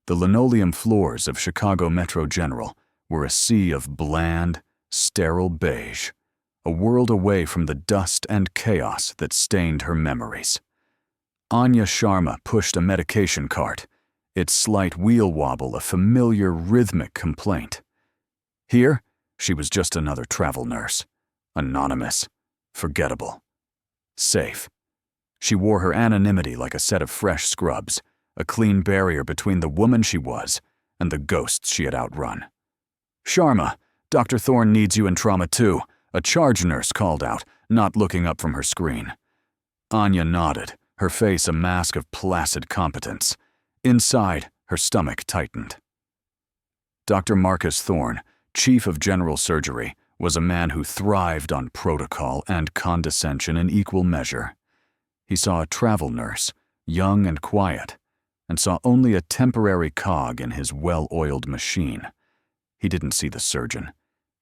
The linoleum floors of Chicago Metro General were a sea of bland, sterile beige, a world away from the dust and chaos that stained her memories. Anya Sharma pushed a medication cart, its slight wheel wobble a familiar rhythmic complaint. Here, she was just another travel nurse, anonymous, forgettable, safe. She wore her anonymity like a set of fresh scrubs, a clean barrier between the woman she was and the ghosts she had outrun. "Sharma, Dr. Thorne needs you in Trauma 2, a charge nurse called out, not looking up from her screen. Anya nodded, her face a mask of placid competence. Inside, her stomach tightened. Dr. Marcus Thorne, Chief of General Surgery, was a man who thrived on protocol and condescension in equal measure. He saw a travel nurse, young and quiet, and saw only a temporary cog in his well-oiled machine. He didn't see the surgeon.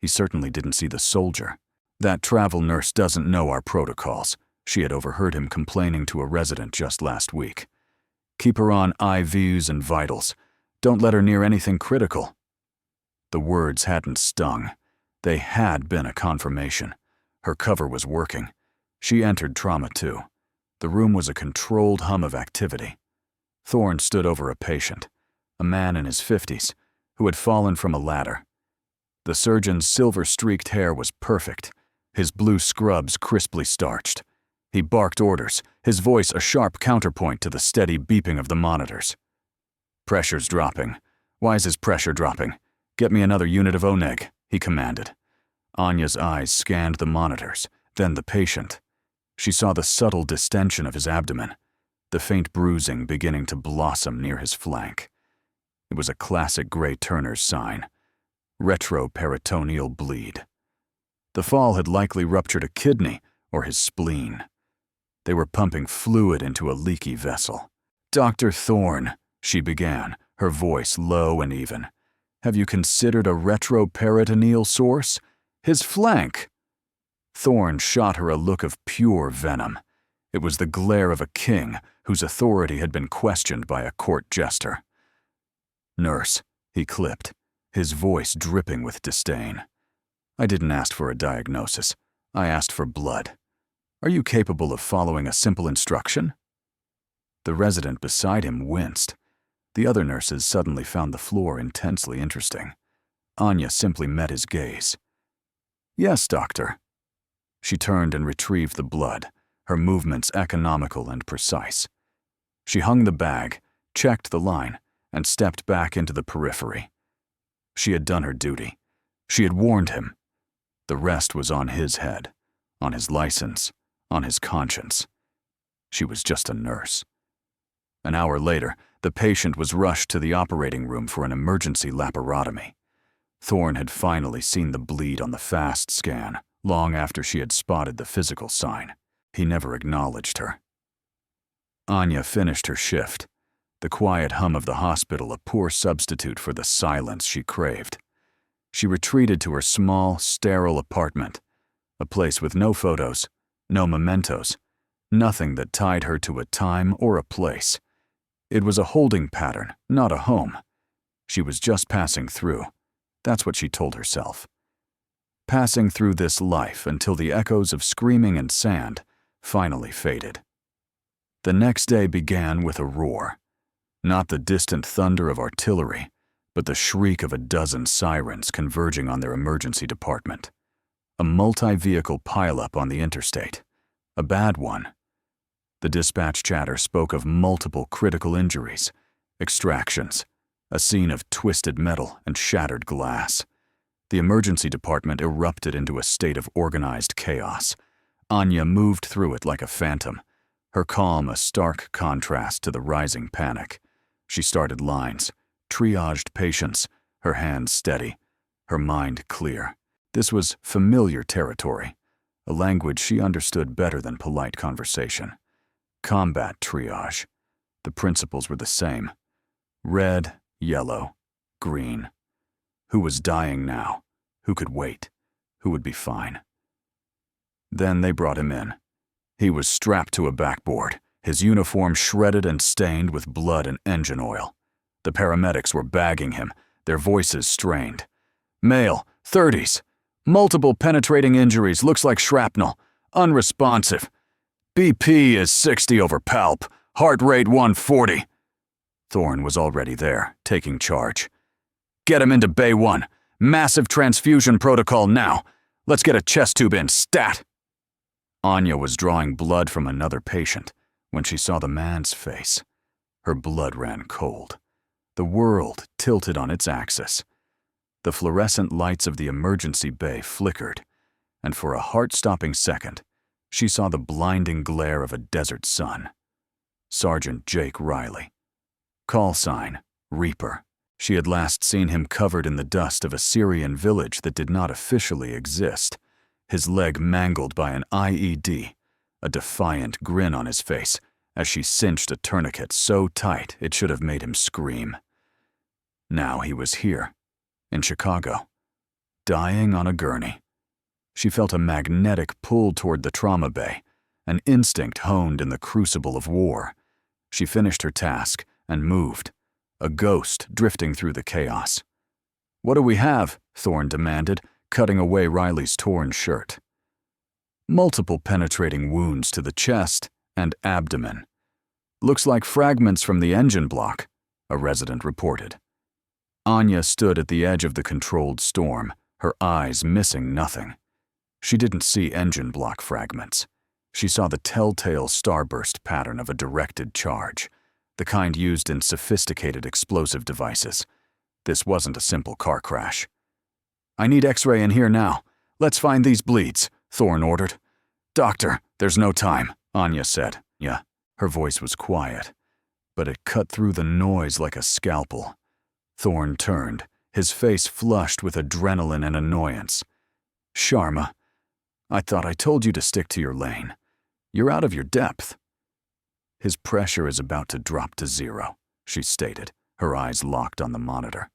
He certainly didn't see the soldier. "That travel nurse doesn't know our protocols," she had overheard him complaining to a resident just last week. "Keep her on IVs and vitals. Don't let her near anything critical." The words hadn't stung. They had been a confirmation. Her cover was working. She entered Trauma 2. The room was a controlled hum of activity. Thorne stood over a patient, a man in his 50s, who had fallen from a ladder. The surgeon's silver-streaked hair was perfect, his blue scrubs crisply starched. He barked orders, his voice a sharp counterpoint to the steady beeping of the monitors. "Pressure's dropping. Why is his pressure dropping? Get me another unit of ONEG," he commanded. Anya's eyes scanned the monitors, then the patient. She saw the subtle distension of his abdomen, the faint bruising beginning to blossom near his flank. It was a classic Gray Turner's sign: retroperitoneal bleed. The fall had likely ruptured a kidney or his spleen. They were pumping fluid into a leaky vessel. "Dr. Thorne," she began, her voice low and even. "Have you considered a retroperitoneal source? His flank!" Thorne shot her a look of pure venom. It was the glare of a king whose authority had been questioned by a court jester. "Nurse," he clipped, his voice dripping with disdain. "I didn't ask for a diagnosis. I asked for blood. Are you capable of following a simple instruction?" The resident beside him winced. The other nurses suddenly found the floor intensely interesting. Anya simply met his gaze. "Yes, doctor." She turned and retrieved the blood, her movements economical and precise. She hung the bag, checked the line, and stepped back into the periphery. She had done her duty. She had warned him. The rest was on his head, on his license, on his conscience. She was just a nurse. An hour later, the patient was rushed to the operating room for an emergency laparotomy. Thorne had finally seen the bleed on the fast scan, long after she had spotted the physical sign. He never acknowledged her. Anya finished her shift, the quiet hum of the hospital a poor substitute for the silence she craved. She retreated to her small, sterile apartment, a place with no photos, no mementos, nothing that tied her to a time or a place. It was a holding pattern, not a home. She was just passing through. That's what she told herself. Passing through this life until the echoes of screaming and sand finally faded. The next day began with a roar. Not the distant thunder of artillery, but the shriek of a dozen sirens converging on their emergency department. A multi-vehicle pileup on the interstate. A bad one. The dispatch chatter spoke of multiple critical injuries, extractions, a scene of twisted metal and shattered glass. The emergency department erupted into a state of organized chaos. Anya moved through it like a phantom, her calm a stark contrast to the rising panic. She started lines, triaged patients, her hands steady, her mind clear. This was familiar territory, a language she understood better than polite conversation. Combat triage. The principles were the same. Red, yellow, green. Who was dying now? Who could wait? Who would be fine? Then they brought him in. He was strapped to a backboard, his uniform shredded and stained with blood and engine oil. The paramedics were bagging him, their voices strained. Male, 30s. Multiple penetrating injuries, looks like shrapnel. Unresponsive. BP is 60 over palp. Heart rate 140. Thorne was already there, taking charge. Get him into Bay 1. Massive transfusion protocol now. Let's get a chest tube in, stat! Anya was drawing blood from another patient when she saw the man's face. Her blood ran cold. The world tilted on its axis. The fluorescent lights of the emergency bay flickered, and for a heart-stopping second, she saw the blinding glare of a desert sun. Sergeant Jake Riley. Call sign, Reaper. She had last seen him covered in the dust of a Syrian village that did not officially exist, his leg mangled by an IED, a defiant grin on his face as she cinched a tourniquet so tight it should have made him scream. Now he was here, in Chicago, dying on a gurney. She felt a magnetic pull toward the trauma bay, an instinct honed in the crucible of war. She finished her task and moved, a ghost drifting through the chaos. "What do we have?" Thorne demanded, cutting away Riley's torn shirt. Multiple penetrating wounds to the chest and abdomen. "Looks like fragments from the engine block," a resident reported. Anya stood at the edge of the controlled storm, her eyes missing nothing. She didn't see engine block fragments. She saw the telltale starburst pattern of a directed charge, the kind used in sophisticated explosive devices. This wasn't a simple car crash. "I need X-ray in here now. Let's find these bleeds," Thorne ordered. "Doctor, there's no time," Anya said. "Yeah." Her voice was quiet, but it cut through the noise like a scalpel. Thorne turned, his face flushed with adrenaline and annoyance. "Sharma, I thought I told you to stick to your lane. You're out of your depth." "His pressure is about to drop to 0, she stated, her eyes locked on the monitor.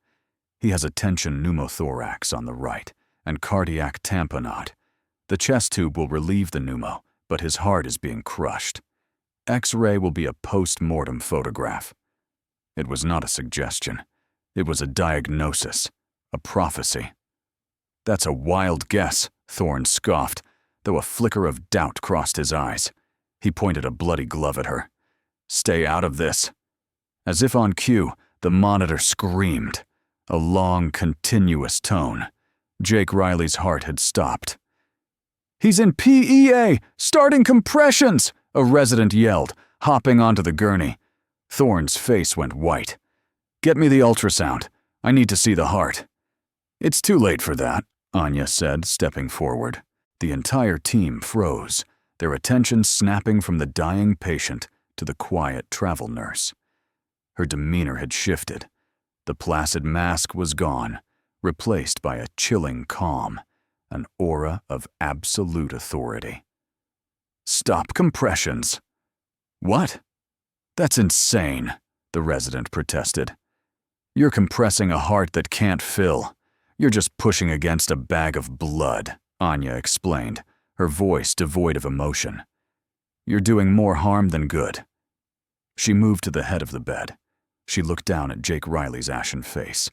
"He has a tension pneumothorax on the right and cardiac tamponade. The chest tube will relieve the pneumo, but his heart is being crushed. X-ray will be a post-mortem photograph." It was not a suggestion. It was a diagnosis, a prophecy. "That's a wild guess," Thorne scoffed, though a flicker of doubt crossed his eyes. He pointed a bloody glove at her. "Stay out of this." As if on cue, the monitor screamed, a long, continuous tone. Jake Riley's heart had stopped. "He's in PEA, starting compressions!" a resident yelled, hopping onto the gurney. Thorne's face went white. "Get me the ultrasound. I need to see the heart." "It's too late for that," Anya said, stepping forward. The entire team froze, their attention snapping from the dying patient to the quiet travel nurse. Her demeanor had shifted. The placid mask was gone, replaced by a chilling calm, an aura of absolute authority. "Stop compressions." "What? That's insane," the resident protested. "You're compressing a heart that can't fill. You're just pushing against a bag of blood," Anya explained, her voice devoid of emotion. "You're doing more harm than good." She moved to the head of the bed. She looked down at Jake Riley's ashen face.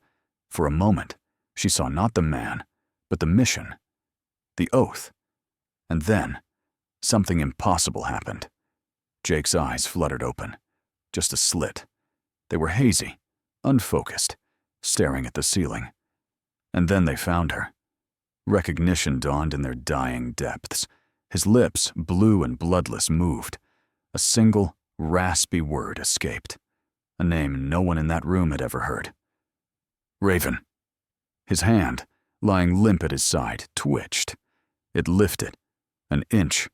For a moment, she saw not the man, but the mission, the oath. And then, something impossible happened. Jake's eyes fluttered open, just a slit. They were hazy, unfocused, staring at the ceiling. And then they found her. Recognition dawned in their dying depths. His lips, blue and bloodless, moved. A single, raspy word escaped. A name no one in that room had ever heard. "Raven." His hand, lying limp at his side, twitched. It lifted. An inch.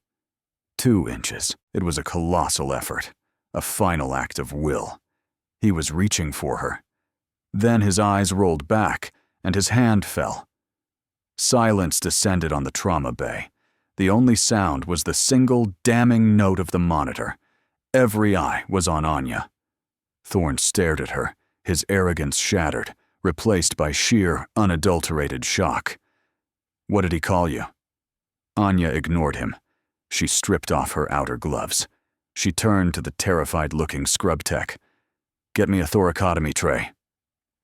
2 inches. It was a colossal effort. A final act of will. He was reaching for her. Then his eyes rolled back, and his hand fell. Silence descended on the trauma bay. The only sound was the single damning note of the monitor. Every eye was on Anya. Thorne stared at her, his arrogance shattered, replaced by sheer, unadulterated shock. "What did he call you?" Anya ignored him. She stripped off her outer gloves. She turned to the terrified-looking scrub tech. Get me a thoracotomy tray.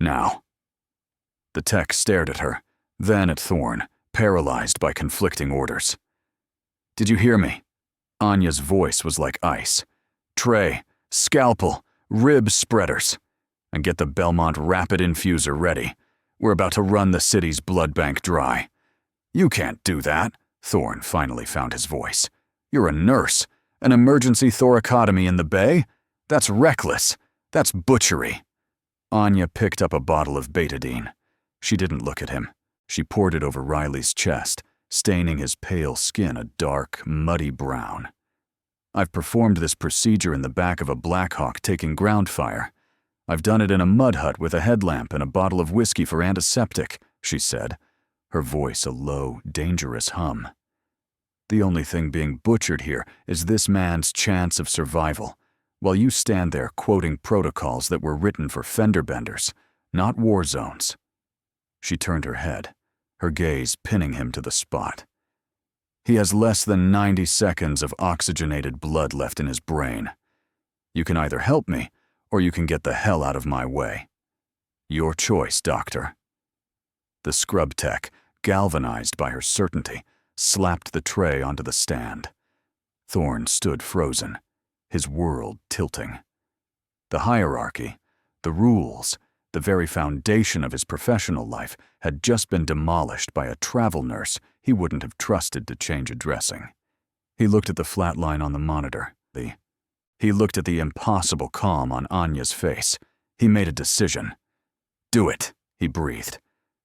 Now. The tech stared at her, then at Thorne, paralyzed by conflicting orders. Did you hear me? Anya's voice was like ice. Tray, scalpel, rib spreaders. And get the Belmont Rapid Infuser ready. We're about to run the city's blood bank dry. You can't do that, Thorne finally found his voice. You're a nurse. An emergency thoracotomy in the bay? That's reckless. That's butchery. Anya picked up a bottle of betadine. She didn't look at him. She poured it over Riley's chest, staining his pale skin a dark, muddy brown. I've performed this procedure in the back of a Blackhawk taking ground fire. I've done it in a mud hut with a headlamp and a bottle of whiskey for antiseptic, she said, her voice a low, dangerous hum. The only thing being butchered here is this man's chance of survival, while you stand there quoting protocols that were written for fender benders, not war zones. She turned her head, her gaze pinning him to the spot. He has less than 90 seconds of oxygenated blood left in his brain. You can either help me, or you can get the hell out of my way. Your choice, doctor. The scrub tech, galvanized by her certainty, slapped the tray onto the stand. Thorne stood frozen, his world tilting. The hierarchy, the rules, the very foundation of his professional life had just been demolished by a travel nurse he wouldn't have trusted to change a dressing. He looked at the flat line on the monitor. He looked at the impossible calm on Anya's face. He made a decision. Do it, he breathed.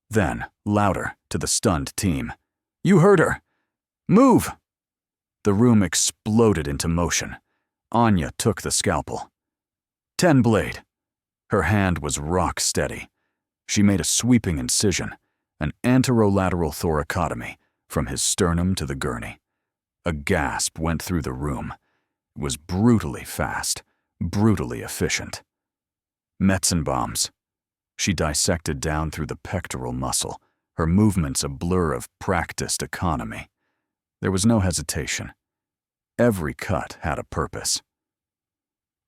Then, louder, to the stunned team. You heard her. Move! The room exploded into motion. Anya took the scalpel. 10 blade. Her hand was rock steady. She made a sweeping incision, an anterolateral thoracotomy, from his sternum to the gurney. A gasp went through the room. It was brutally fast, brutally efficient. Metzenbombs. She dissected down through the pectoral muscle, her movements a blur of practiced economy. There was no hesitation. Every cut had a purpose.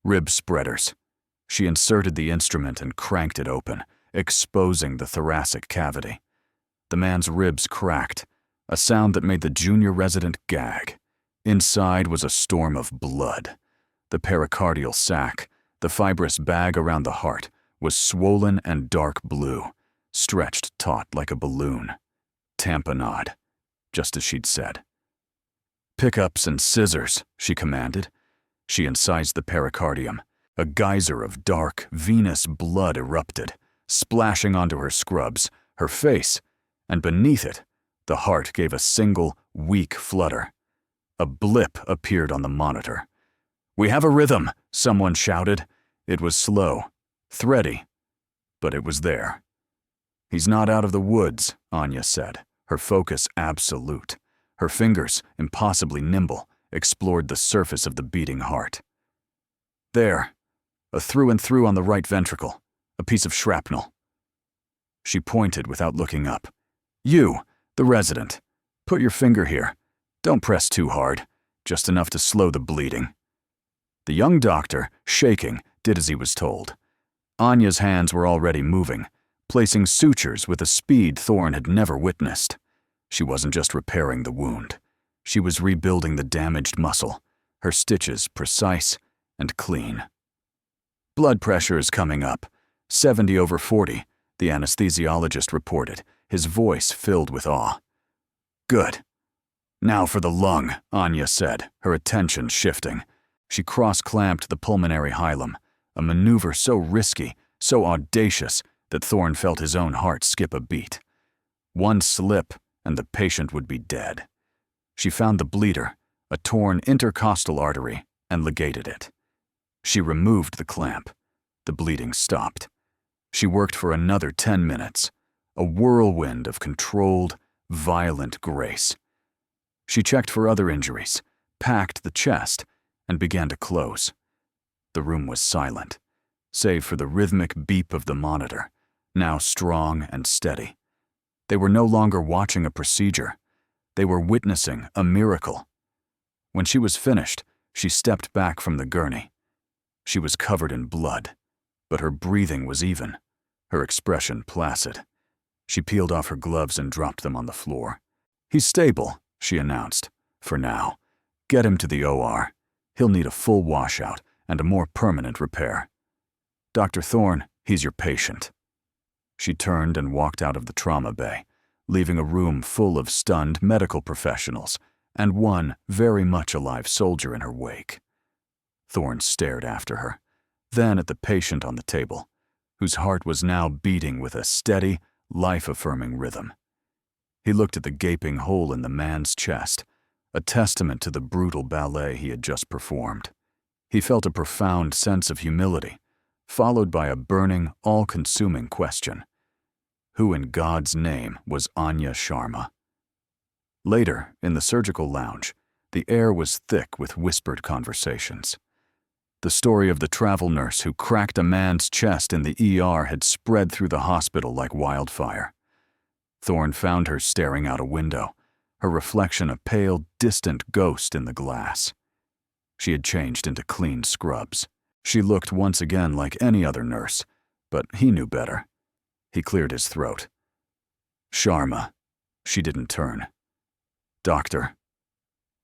Rib spreaders. She inserted the instrument and cranked it open, exposing the thoracic cavity. The man's ribs cracked, a sound that made the junior resident gag. Inside was a storm of blood. The pericardial sac, the fibrous bag around the heart, was swollen and dark blue, stretched taut like a balloon. Tamponade, just as she'd said. Pickups and scissors, she commanded. She incised the pericardium. A geyser of dark, venous blood erupted, splashing onto her scrubs, her face, and beneath it, the heart gave a single, weak flutter. A blip appeared on the monitor. We have a rhythm, someone shouted. It was slow, thready, but it was there. He's not out of the woods, Anya said, her focus absolute. Her fingers, impossibly nimble, explored the surface of the beating heart. There, a through and through on the right ventricle, a piece of shrapnel. She pointed without looking up. You, the resident, put your finger here. Don't press too hard, just enough to slow the bleeding. The young doctor, shaking, did as he was told. Anya's hands were already moving, placing sutures with a speed Thorne had never witnessed. She wasn't just repairing the wound. She was rebuilding the damaged muscle, her stitches precise and clean. Blood pressure is coming up, 70/40, the anesthesiologist reported, his voice filled with awe. Good. Now for the lung, Anya said, her attention shifting. She cross-clamped the pulmonary hilum, a maneuver so risky, so audacious, that Thorne felt his own heart skip a beat. One slip, and the patient would be dead. She found the bleeder, a torn intercostal artery, and ligated it. She removed the clamp. The bleeding stopped. She worked for another 10 minutes, a whirlwind of controlled, violent grace. She checked for other injuries, packed the chest, and began to close. The room was silent, save for the rhythmic beep of the monitor, now strong and steady. They were no longer watching a procedure. They were witnessing a miracle. When she was finished, she stepped back from the gurney. She was covered in blood, but her breathing was even, her expression placid. She peeled off her gloves and dropped them on the floor. "He's stable," she announced, "for now. Get him to the OR. He'll need a full washout and a more permanent repair. Dr. Thorne, he's your patient." She turned and walked out of the trauma bay, leaving a room full of stunned medical professionals and one very much alive soldier in her wake. Thorne stared after her, then at the patient on the table, whose heart was now beating with a steady, life-affirming rhythm. He looked at the gaping hole in the man's chest, a testament to the brutal ballet he had just performed. He felt a profound sense of humility, followed by a burning, all-consuming question. Who in God's name was Anya Sharma? Later, in the surgical lounge, the air was thick with whispered conversations. The story of the travel nurse who cracked a man's chest in the ER had spread through the hospital like wildfire. Thorne found her staring out a window, her reflection a pale, distant ghost in the glass. She had changed into clean scrubs. She looked once again like any other nurse, but he knew better. He cleared his throat. "Sharma." She didn't turn. "Doctor."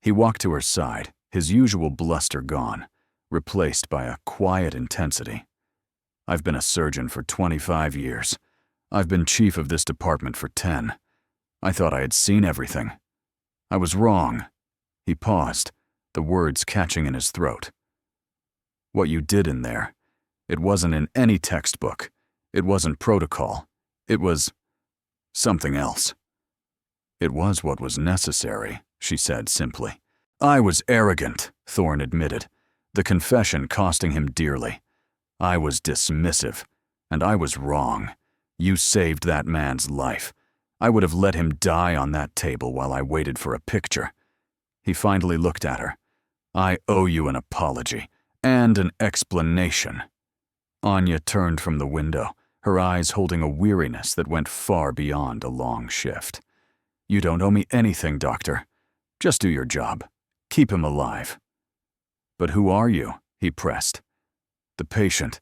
He walked to her side, his usual bluster gone, replaced by a quiet intensity. "I've been a surgeon for 25 years. I've been chief of this department for 10. I thought I had seen everything. I was wrong." He paused, the words catching in his throat. "What you did in there, it wasn't in any textbook. It wasn't protocol. It was something else." "It was what was necessary," she said simply. "I was arrogant," Thorne admitted, the confession costing him dearly. "I was dismissive, and I was wrong. You saved that man's life. I would have let him die on that table while I waited for a picture." He finally looked at her. "I owe you an apology, and an explanation." Anya turned from the window, her eyes holding a weariness that went far beyond a long shift. "You don't owe me anything, doctor. Just do your job. Keep him alive." "But who are you?" he pressed. "The patient.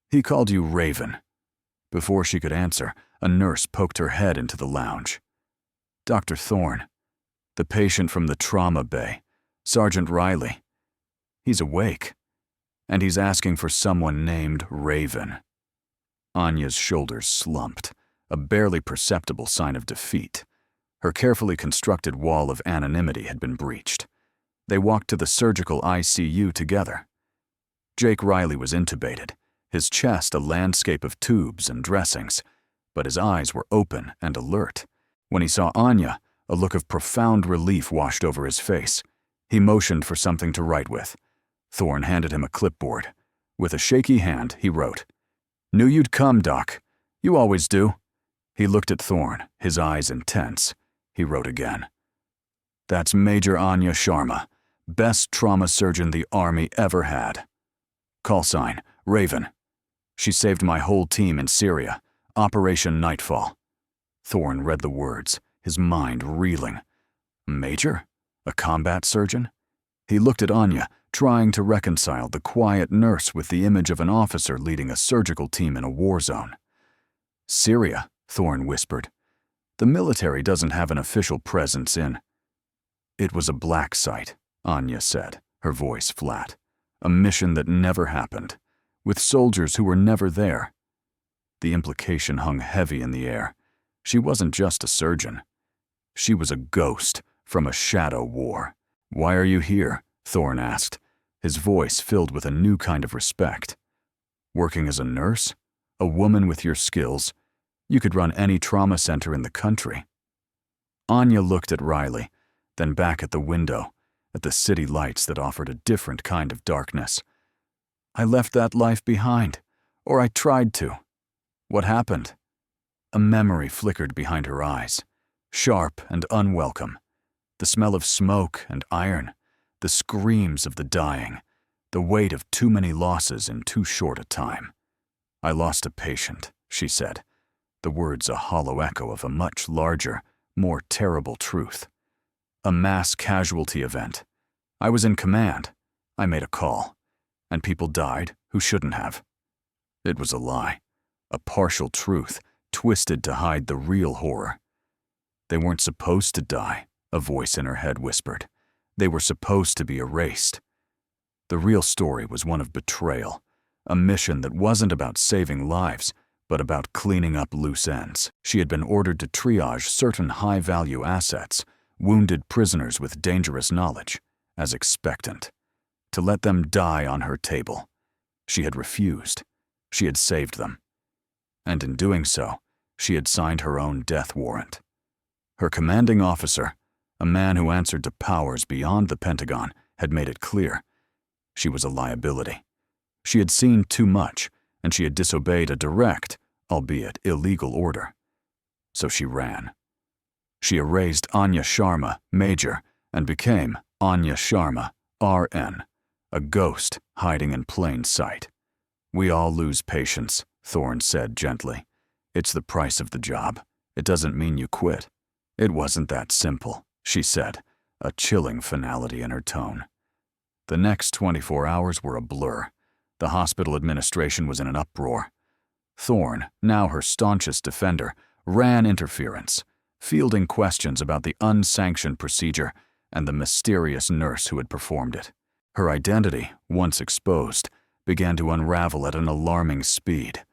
He called you Raven." Before she could answer, a nurse poked her head into the lounge. "Dr. Thorne. The patient from the trauma bay. Sergeant Riley. He's awake. And he's asking for someone named Raven." Anya's shoulders slumped, a barely perceptible sign of defeat. Her carefully constructed wall of anonymity had been breached. They walked to the surgical ICU together. Jake Riley was intubated, his chest a landscape of tubes and dressings, but his eyes were open and alert. When he saw Anya, a look of profound relief washed over his face. He motioned for something to write with. Thorne handed him a clipboard. With a shaky hand, he wrote, "Knew you'd come, Doc. You always do." He looked at Thorne, his eyes intense. He wrote again, "That's Major Anya Sharma, best trauma surgeon the Army ever had. Call sign, Raven. She saved my whole team in Syria. Operation Nightfall." Thorne read the words, his mind reeling. Major? A combat surgeon? He looked at Anya, trying to reconcile the quiet nurse with the image of an officer leading a surgical team in a war zone. "Syria," Thorne whispered. "The military doesn't have an official presence in—" "It was a black site," Anya said, her voice flat. "A mission that never happened, with soldiers who were never there." The implication hung heavy in the air. She wasn't just a surgeon. She was a ghost from a shadow war. "Why are you here?" Thorne asked, his voice filled with a new kind of respect. "Working as a nurse? A woman with your skills? You could run any trauma center in the country." Anya looked at Riley, then back at the window, at the city lights that offered a different kind of darkness. "I left that life behind, or I tried to." "What happened?" A memory flickered behind her eyes, sharp and unwelcome. The smell of smoke and iron, the screams of the dying, the weight of too many losses in too short a time. "I lost a patient," she said, the words a hollow echo of a much larger, more terrible truth. "A mass casualty event. I was in command. I made a call. And people died who shouldn't have." It was a lie, a partial truth, twisted to hide the real horror. They weren't supposed to die, a voice in her head whispered. They were supposed to be erased. The real story was one of betrayal, a mission that wasn't about saving lives, but about cleaning up loose ends. She had been ordered to triage certain high-value assets, wounded prisoners with dangerous knowledge, as expectant, to let them die on her table. She had refused. She had saved them. And in doing so, she had signed her own death warrant. Her commanding officer, a man who answered to powers beyond the Pentagon, had made it clear. She was a liability. She had seen too much, and she had disobeyed a direct, albeit illegal order. So she ran. She erased Anya Sharma, Major, and became Anya Sharma, RN, a ghost hiding in plain sight. "We all lose patience," Thorne said gently. "It's the price of the job. It doesn't mean you quit." "It wasn't that simple," she said, a chilling finality in her tone. The next 24 hours were a blur. The hospital administration was in an uproar. Thorne, now her staunchest defender, ran interference, fielding questions about the unsanctioned procedure and the mysterious nurse who had performed it. Her identity, once exposed, began to unravel at an alarming speed.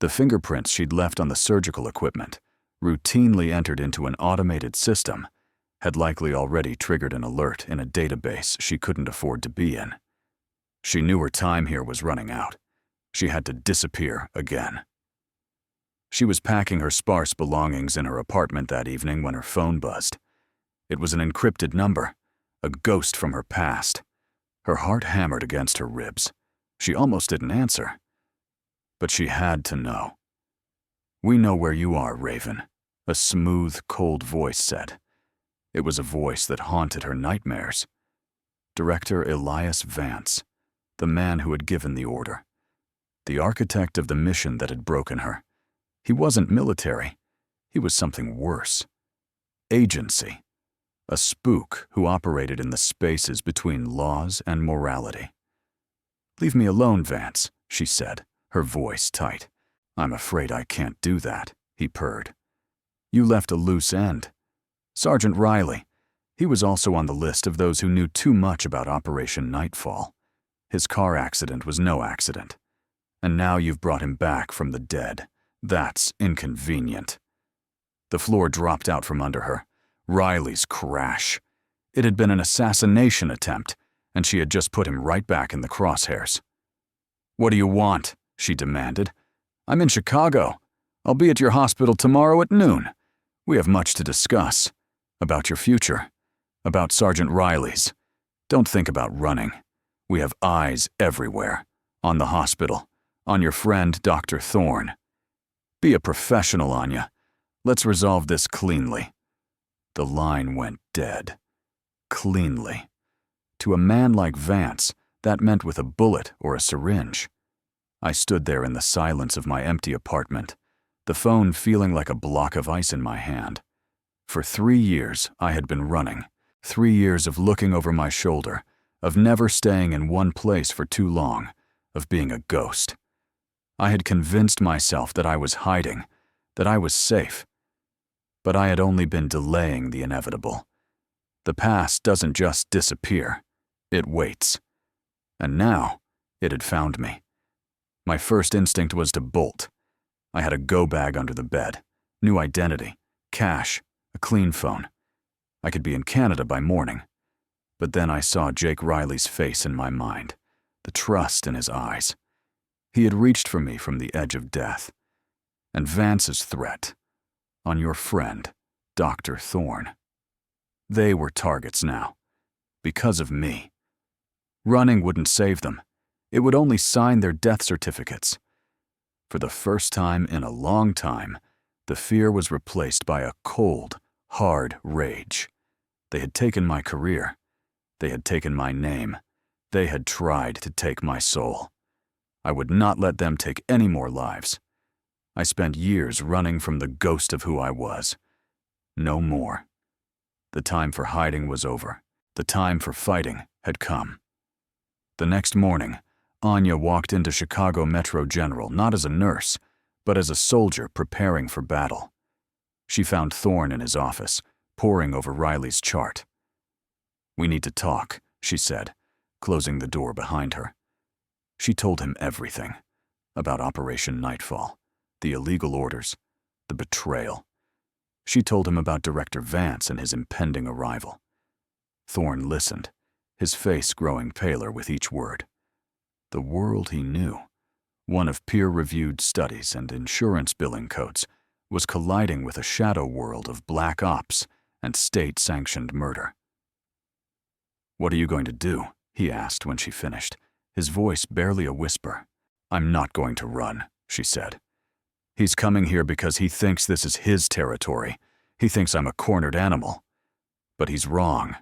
The fingerprints she'd left on the surgical equipment, routinely entered into an automated system, had likely already triggered an alert in a database she couldn't afford to be in. She knew her time here was running out. She had to disappear again. She was packing her sparse belongings in her apartment that evening when her phone buzzed. It was an encrypted number, a ghost from her past. Her heart hammered against her ribs. She almost didn't answer. But she had to know. "We know where you are, Raven," a smooth, cold voice said. It was a voice that haunted her nightmares. Director Elias Vance, the man who had given the order. The architect of the mission that had broken her. He wasn't military. He was something worse. Agency. A spook who operated in the spaces between laws and morality. "Leave me alone, Vance," she said, her voice tight. "I'm afraid I can't do that," he purred. "You left a loose end. Sergeant Riley. He was also on the list of those who knew too much about Operation Nightfall. His car accident was no accident. And now you've brought him back from the dead. That's inconvenient." The floor dropped out from under her. Riley's crash. It had been an assassination attempt, and she had just put him right back in the crosshairs. "What do you want?" she demanded. "I'm in Chicago. I'll be at your hospital tomorrow at noon. We have much to discuss. About your future. About Sergeant Riley's. Don't think about running. We have eyes everywhere. On the hospital. On your friend, Dr. Thorne. Be a professional, Anya. Let's resolve this cleanly." The line went dead. Cleanly. To a man like Vance, that meant with a bullet or a syringe. I stood there in the silence of my empty apartment, the phone feeling like a block of ice in my hand. For 3 years, I had been running. 3 years of looking over my shoulder, of never staying in one place for too long, of being a ghost. I had convinced myself that I was hiding, that I was safe. But I had only been delaying the inevitable. The past doesn't just disappear, it waits. And now, it had found me. My first instinct was to bolt. I had a go bag under the bed, new identity, cash, a clean phone. I could be in Canada by morning. But then I saw Jake Riley's face in my mind, the trust in his eyes. He had reached for me from the edge of death. And Vance's threat, on your friend, Dr. Thorne. They were targets now, because of me. Running wouldn't save them. It would only sign their death certificates. For the first time in a long time, the fear was replaced by a cold, hard rage. They had taken my career. They had taken my name. They had tried to take my soul. I would not let them take any more lives. I spent years running from the ghost of who I was. No more. The time for hiding was over. The time for fighting had come. The next morning, Anya walked into Chicago Metro General not as a nurse, but as a soldier preparing for battle. She found Thorne in his office, poring over Riley's chart. "We need to talk," she said, closing the door behind her. She told him everything about Operation Nightfall, the illegal orders, the betrayal. She told him about Director Vance and his impending arrival. Thorne listened, his face growing paler with each word. The world he knew, one of peer-reviewed studies and insurance billing codes, was colliding with a shadow world of black ops and state-sanctioned murder. "What are you going to do?" he asked when she finished, his voice barely a whisper. "I'm not going to run," she said. "He's coming here because he thinks this is his territory. He thinks I'm a cornered animal. But he's wrong.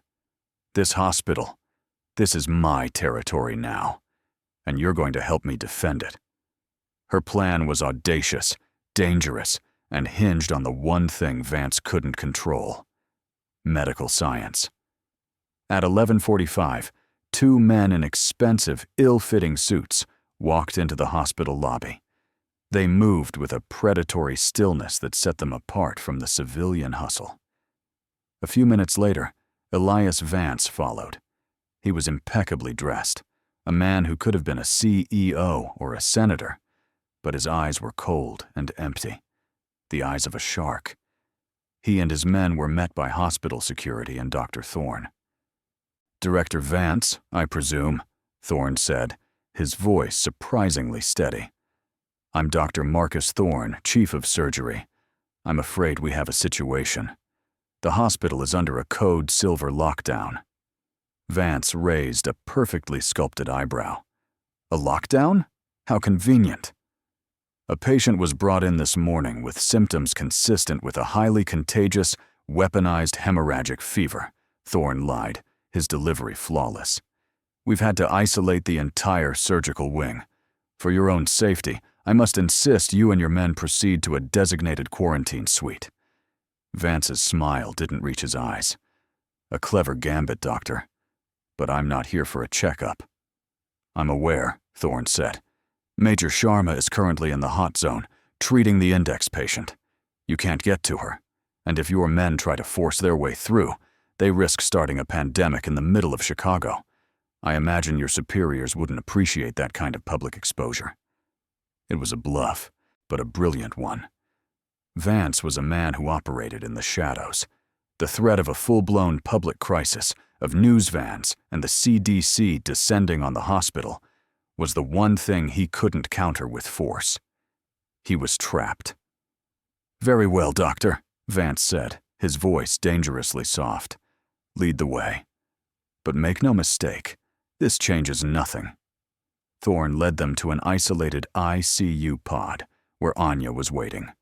This hospital, this is my territory now, and you're going to help me defend it." Her plan was audacious, dangerous, and hinged on the one thing Vance couldn't control: medical science. At 11:45, two men in expensive, ill-fitting suits walked into the hospital lobby. They moved with a predatory stillness that set them apart from the civilian hustle. A few minutes later, Elias Vance followed. He was impeccably dressed, a man who could have been a CEO or a senator, but his eyes were cold and empty, the eyes of a shark. He and his men were met by hospital security and Dr. Thorne. "Director Vance, I presume," Thorne said, his voice surprisingly steady. "I'm Dr. Marcus Thorne, Chief of Surgery. I'm afraid we have a situation. The hospital is under a Code Silver lockdown." Vance raised a perfectly sculpted eyebrow. "A lockdown? How convenient." "A patient was brought in this morning with symptoms consistent with a highly contagious, weaponized hemorrhagic fever," Thorne lied, his delivery flawless. "We've had to isolate the entire surgical wing. For your own safety, I must insist you and your men proceed to a designated quarantine suite." Vance's smile didn't reach his eyes. "A clever gambit, Doctor. But I'm not here for a checkup." "I'm aware," Thorne said. "Major Sharma is currently in the hot zone, treating the index patient. You can't get to her, and if your men try to force their way through, they risk starting a pandemic in the middle of Chicago. I imagine your superiors wouldn't appreciate that kind of public exposure." It was a bluff, but a brilliant one. Vance was a man who operated in the shadows. The threat of a full-blown public crisis, of news vans and the CDC descending on the hospital, was the one thing he couldn't counter with force. He was trapped. "Very well, Doctor," Vance said, his voice dangerously soft. "Lead the way. But make no mistake, this changes nothing." Thorne led them to an isolated ICU pod, where Anya was waiting.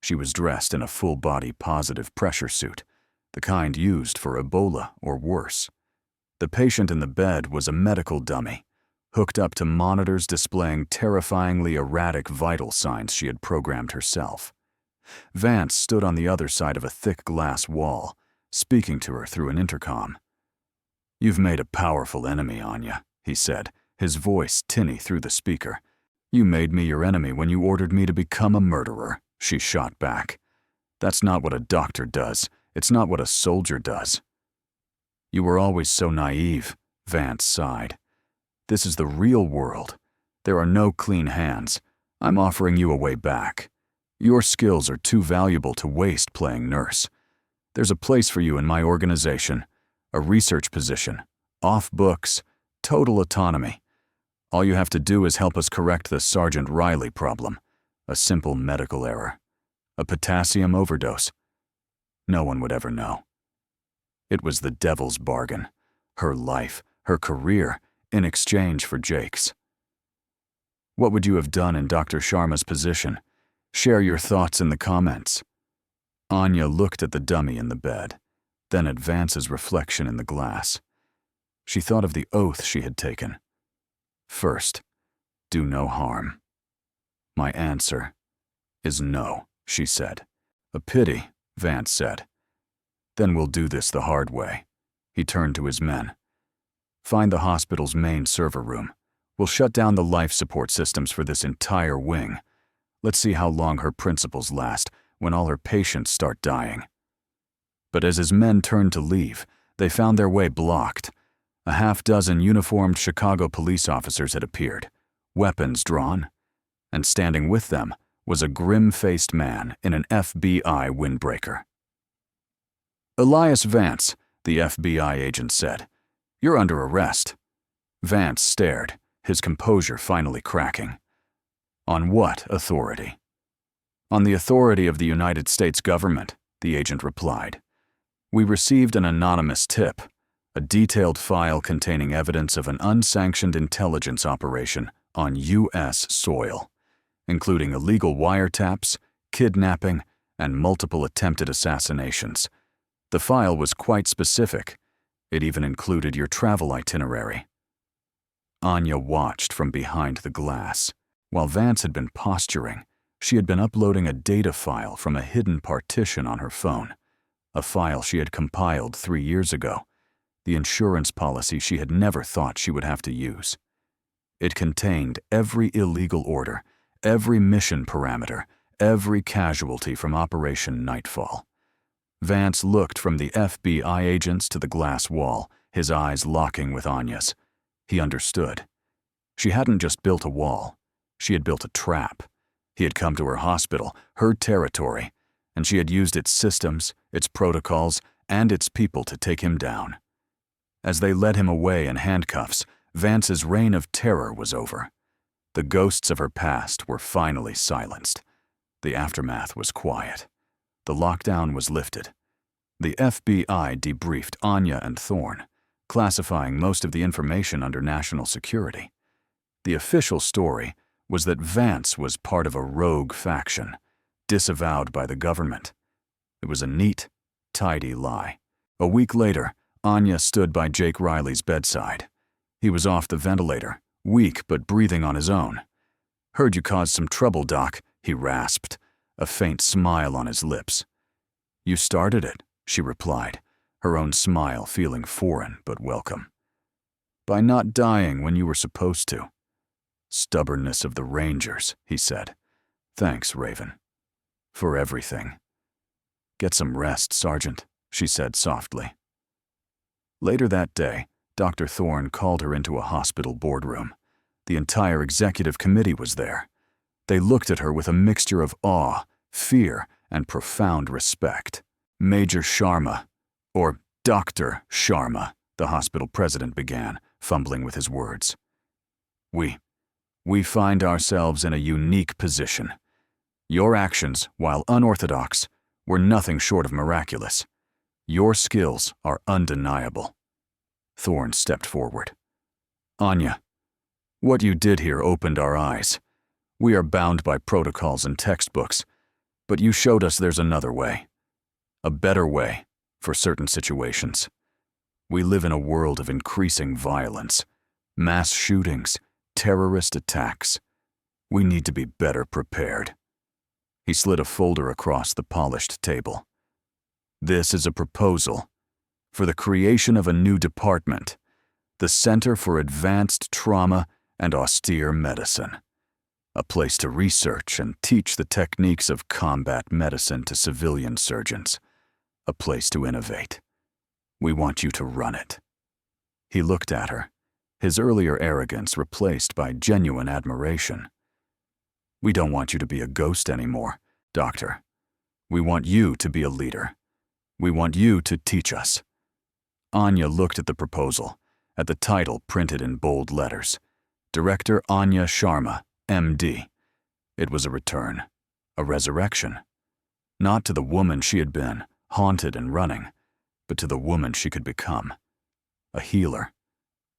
She was dressed in a full-body positive pressure suit, the kind used for Ebola or worse. The patient in the bed was a medical dummy, hooked up to monitors displaying terrifyingly erratic vital signs she had programmed herself. Vance stood on the other side of a thick glass wall, speaking to her through an intercom. "You've made a powerful enemy, Anya," he said, his voice tinny through the speaker. "You made me your enemy when you ordered me to become a murderer," she shot back. "That's not what a doctor does. It's not what a soldier does." "You were always so naive," Vance sighed. "This is the real world. There are no clean hands. I'm offering you a way back. Your skills are too valuable to waste playing nurse. There's a place for you in my organization, a research position, off books, total autonomy. All you have to do is help us correct the Sergeant Riley problem, a simple medical error, a potassium overdose. No one would ever know." It was the devil's bargain, her life, her career, in exchange for Jake's. "What would you have done in Dr. Sharma's position? Share your thoughts in the comments." Anya looked at the dummy in the bed, then at Vance's reflection in the glass. She thought of the oath she had taken. "First, do no harm." "My answer is no," she said. "A pity," Vance said. "Then we'll do this the hard way." He turned to his men. "Find the hospital's main server room. We'll shut down the life support systems for this entire wing. Let's see how long her principles last when all her patients start dying." But as his men turned to leave, they found their way blocked. A half-dozen uniformed Chicago police officers had appeared, weapons drawn, and standing with them was a grim-faced man in an FBI windbreaker. "Elias Vance," the FBI agent said. "You're under arrest." Vance stared, his composure finally cracking. "On what authority?" "On the authority of the United States government," the agent replied. "We received an anonymous tip, a detailed file containing evidence of an unsanctioned intelligence operation on U.S. soil, including illegal wiretaps, kidnapping, and multiple attempted assassinations. The file was quite specific. It even included your travel itinerary." Anya watched from behind the glass. While Vance had been posturing, she had been uploading a data file from a hidden partition on her phone, a file she had compiled 3 years ago, the insurance policy she had never thought she would have to use. It contained every illegal order, every mission parameter, every casualty from Operation Nightfall. Vance looked from the FBI agents to the glass wall, his eyes locking with Anya's. He understood. She hadn't just built a wall. She had built a trap. He had come to her hospital, her territory, and she had used its systems, its protocols, and its people to take him down. As they led him away in handcuffs, Vance's reign of terror was over. The ghosts of her past were finally silenced. The aftermath was quiet. The lockdown was lifted. The FBI debriefed Anya and Thorne, classifying most of the information under national security. The official story was that Vance was part of a rogue faction, disavowed by the government. It was a neat, tidy lie. A week later, Anya stood by Jake Riley's bedside. He was off the ventilator, weak but breathing on his own. "Heard you caused some trouble, Doc," he rasped, a faint smile on his lips. "You started it," she replied, her own smile feeling foreign but welcome. "By not dying when you were supposed to." "Stubbornness of the Rangers," he said. "Thanks, Raven. For everything." "Get some rest, Sergeant," she said softly. Later that day, Dr. Thorne called her into a hospital boardroom. The entire executive committee was there. They looked at her with a mixture of awe, fear, and profound respect. "Major Sharma, or Dr. Sharma," the hospital president began, fumbling with his words. We find ourselves in a unique position. Your actions, while unorthodox, were nothing short of miraculous. Your skills are undeniable." Thorne stepped forward. "Anya, what you did here opened our eyes. We are bound by protocols and textbooks, but you showed us there's another way. A better way for certain situations. We live in a world of increasing violence, mass shootings, terrorist attacks. We need to be better prepared." He slid a folder across the polished table. "This is a proposal for the creation of a new department, the Center for Advanced Trauma and Austere Medicine. A place to research and teach the techniques of combat medicine to civilian surgeons. A place to innovate. We want you to run it." He looked at her, his earlier arrogance replaced by genuine admiration. "We don't want you to be a ghost anymore, Doctor. We want you to be a leader. We want you to teach us." Anya looked at the proposal, at the title printed in bold letters. Director Anya Sharma, M.D. It was a return, a resurrection. Not to the woman she had been, haunted and running, but to the woman she could become. A healer,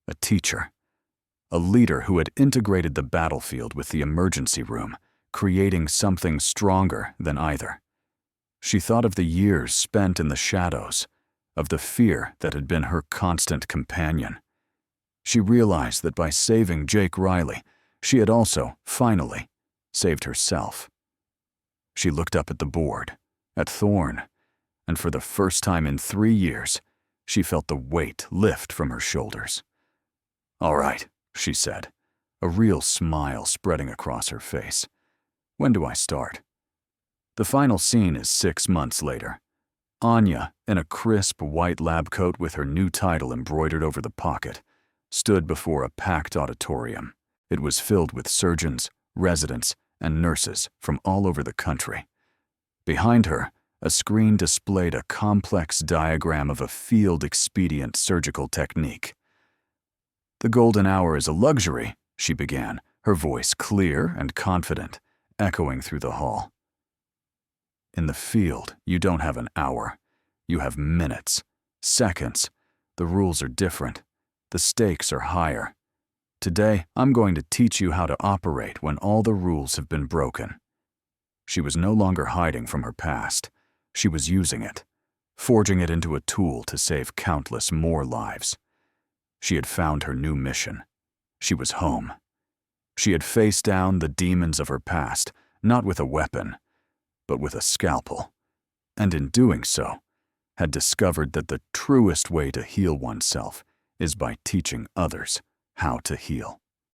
a teacher, a leader who had integrated the battlefield with the emergency room, creating something stronger than either. She thought of the years spent in the shadows, of the fear that had been her constant companion. She realized that by saving Jake Riley, she had also, finally, saved herself. She looked up at the board, at Thorne, and for the first time in 3 years, she felt the weight lift from her shoulders. "All right," she said. a real smile spreading across her face. When do I start? The final scene is 6 months later. Anya, in a crisp white lab coat with her new title embroidered over the pocket, stood before a packed auditorium. It was filled with surgeons, residents, and nurses from all over the country. Behind her, a screen displayed a complex diagram of a field-expedient surgical technique. "The golden hour is a luxury," she began, her voice clear and confident, echoing through the hall. "In the field, you don't have an hour. You have minutes, seconds. The rules are different. The stakes are higher. Today, I'm going to teach you how to operate when all the rules have been broken." She was no longer hiding from her past. She was using it, forging it into a tool to save countless more lives. She had found her new mission. She was home. She had faced down the demons of her past, not with a weapon, but with a scalpel, and in doing so, had discovered that the truest way to heal oneself is by teaching others how to heal.